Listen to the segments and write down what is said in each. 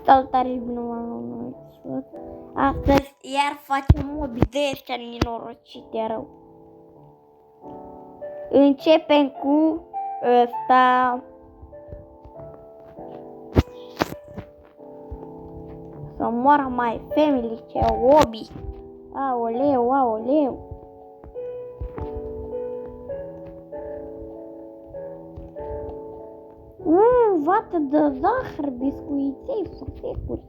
Salutare și bine m-am. Astăzi iar facem mobi de ăștia nenorocite rău. Începem cu ăsta. Să moară my family, ce obi. Aoleu, aoleu. Vată de zahăr, biscuiței, furtecuri.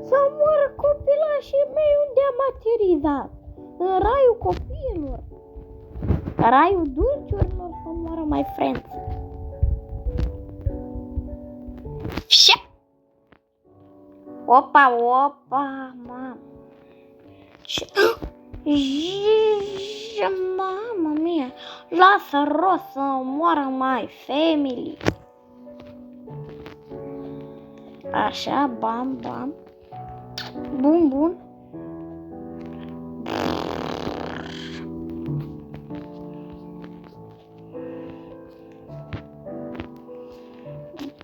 Să moară copilașii mei unde am aterizat. În raiul copiilor. Raiul dulciurilor să moară my friends. Șep! Opa, opa, mamă. Mamă mia. Lasă rost să moară my family. Așa, bam, bam. Bun, bun.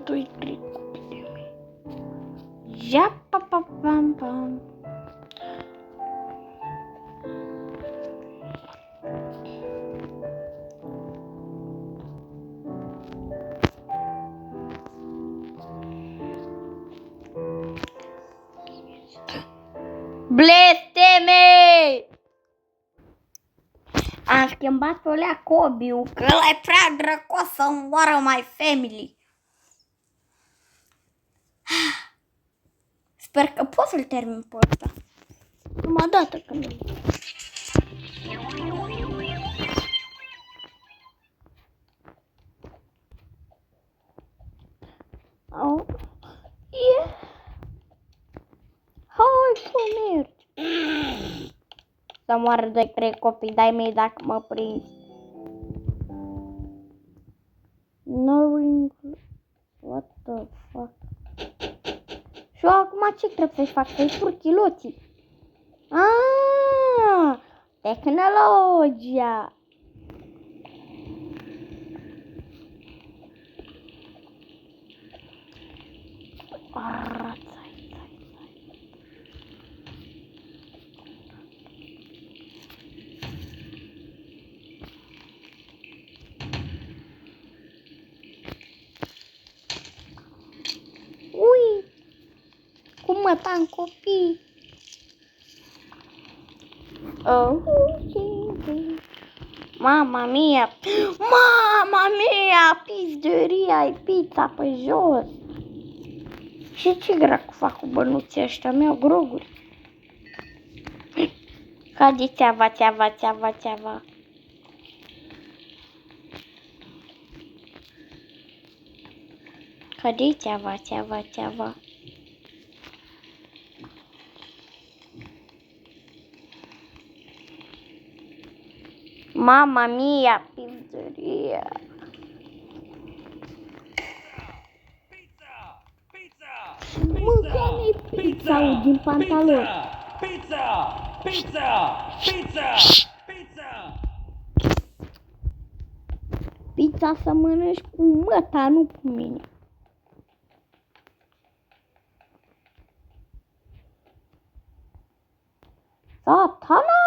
Doi, trei copii de mei. Ja, pa, pa, pam, pam. Blesteme! Am schimbat pe olea Cobiu, că ăla e prea drăcos să moară my family. Sper că pot să-l termin pe ăsta. Numai dată când îl... Oh. Yeah. Hai să mergi. Să moară 2-3 copii de-ai mei dacă mă prinzi. No ring. What the fuck? Și eu acum ce trebuie să-i fac? Să-i fur chiloții. Tehnologia. Ui! Cum mă tan copii? Mama mia! Mama mia! Pizderia, e pizza pe jos! Și ce dracu fac cu bănuții ăștia? Mi-au groguri. Cade țeava, țeava, țeava, țeava. Cade țeava, țeava, țeava. Mama mia, pizzeria. Mâncăm-i pizza din pantalon. Pizza! Pizza! Pizza! Pizza! Pizza să mănânci cu măta, nu cu mine. Satana!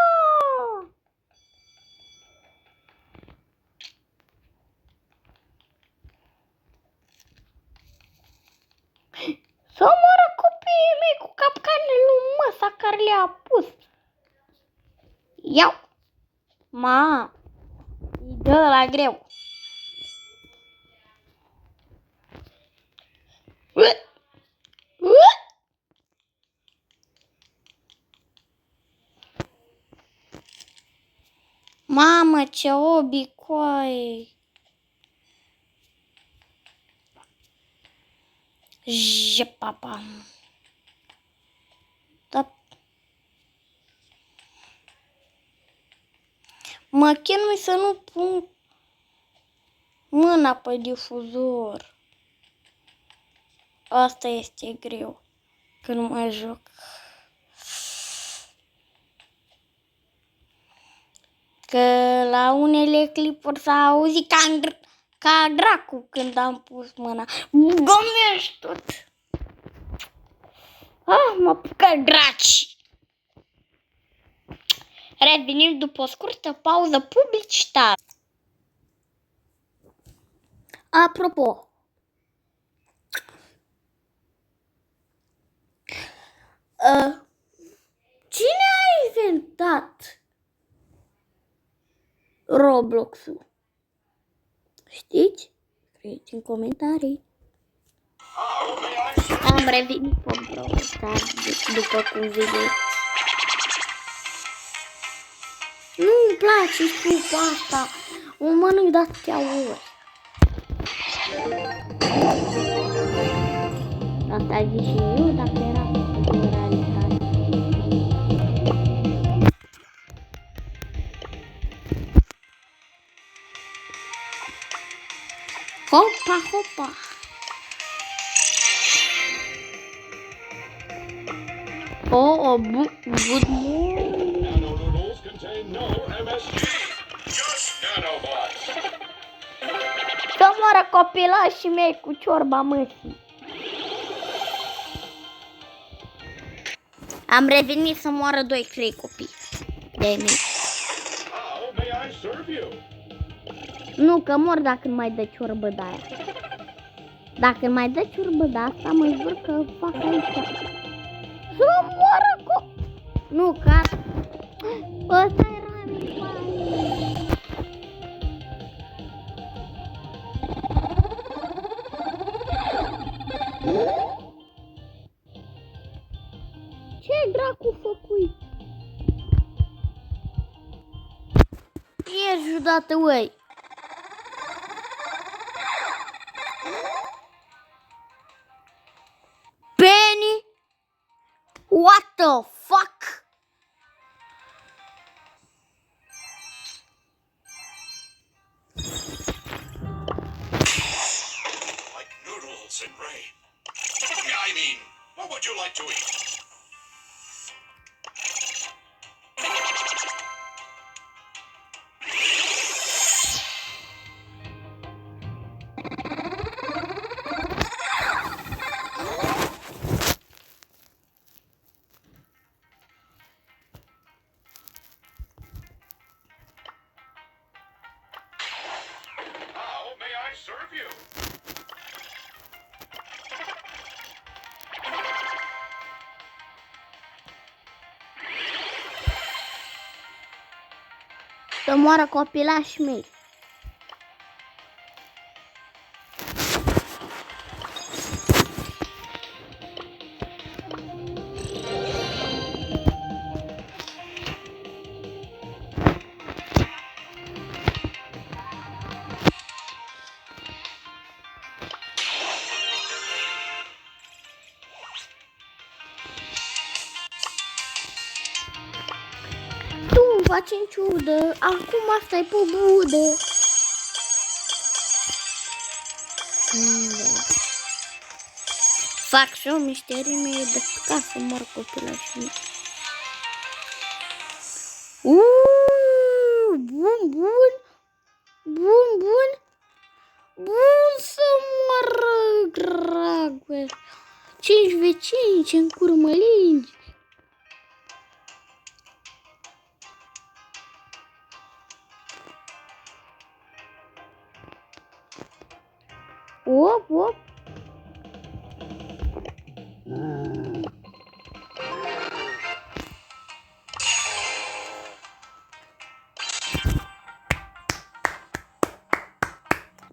Să moară copiii mei cu capcanele lui măsa care le-a pus. Iau! Ma! Îi dă la greu. Mamă, ce obi, coai! Jepapa. Da. Mă chinui să nu pun mâna pe difuzor. Asta este greu când mă joc. Că la unele clipuri s-a auzit ca dracu când am pus mâna. Gomești tot! Mă apucă draci! Revenim după o scurtă pauză publicitară. Apropo, cine a inventat Roblox-ul? Știți? Scrieți în comentarii. Am revenit pe Roblox după cum vedeți. Nu-mi place supa asta. O mănânc de atâtea ori. Asta zic și eu dacă era în realitate. Hopa, hopa. Oh, good morning. Nano noodles contain no MSG. Just nanobots. Să moară copilașii mei cu ciorba măsii. Am revenit să moară 2-3 copii de mei. How may I serve you? Nu, că mor dacă nu mai dă ciorbă de aia. Dacă nu mai dă ciorbă de asta, mă jur că fac aici. Să moară Nu, că ăsta era Ce dracu făcui? E judată, uai. Penny? What the fuck? Like noodles in rain. I mean, what would you like to eat? How may I serve you? Să moară copilașii mei. Tu faci în ciudă, acum asta e pe budă. Fac și eu mișterii mei de ca să mor copilașii mei. Bun, bun. Bun, bun. Bun să moară, dragă. 5v5 în curmălingi. Op, op.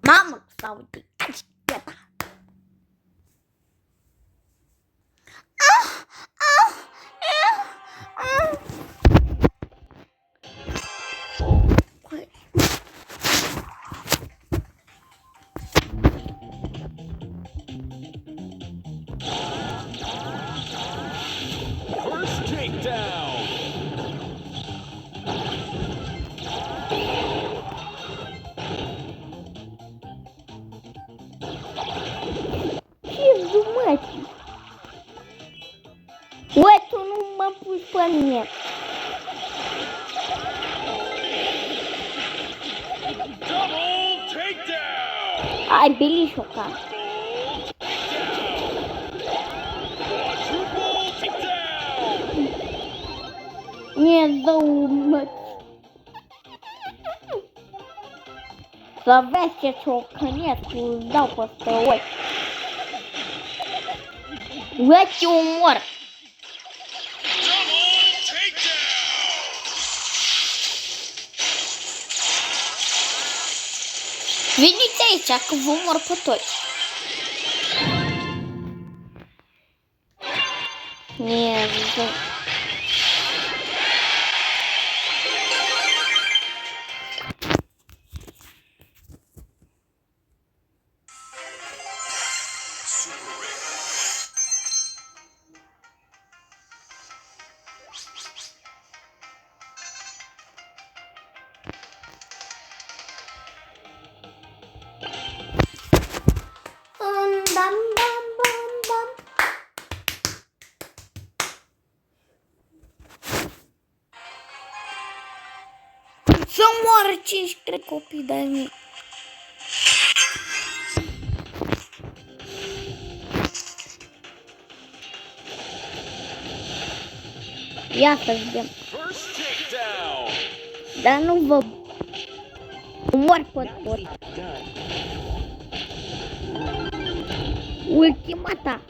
Mamă, s-a uitat. First takedown. Ce jumătate? Uite, tu nu mă pui pe mine. Double takedown! Ai belișoca. Quadruple Să vezi ce ciocănescu îți dau peste ochi. Uite ce umor. Double takedown. Veniți aici că vă umor pe toți. Mierda. Super rare. Bam, bam, bam, bam. Să moară 5 copii de-ai mei. Ia să vedem. First takedown. Dar nu vă mor pe toți. Ultimata.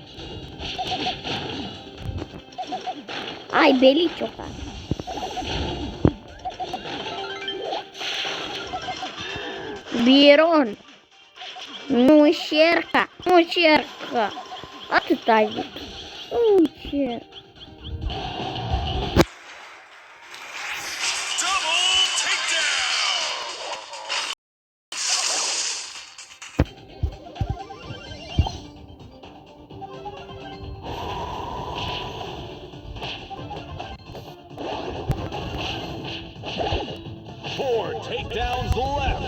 Ai Belicio ca. Biron. Nu încerca. Nu încerca. Atât ai zis. Nu încerca. Double takedown. Four takedowns left.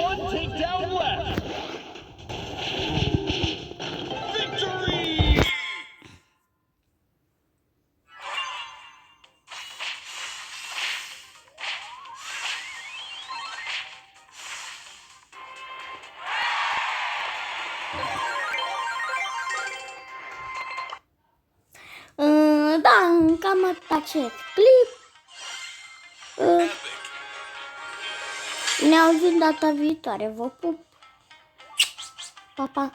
One takedown left. Victory! Da, cam acest clip. Ne auzim data viitoare. Vă pup. Pa, pa.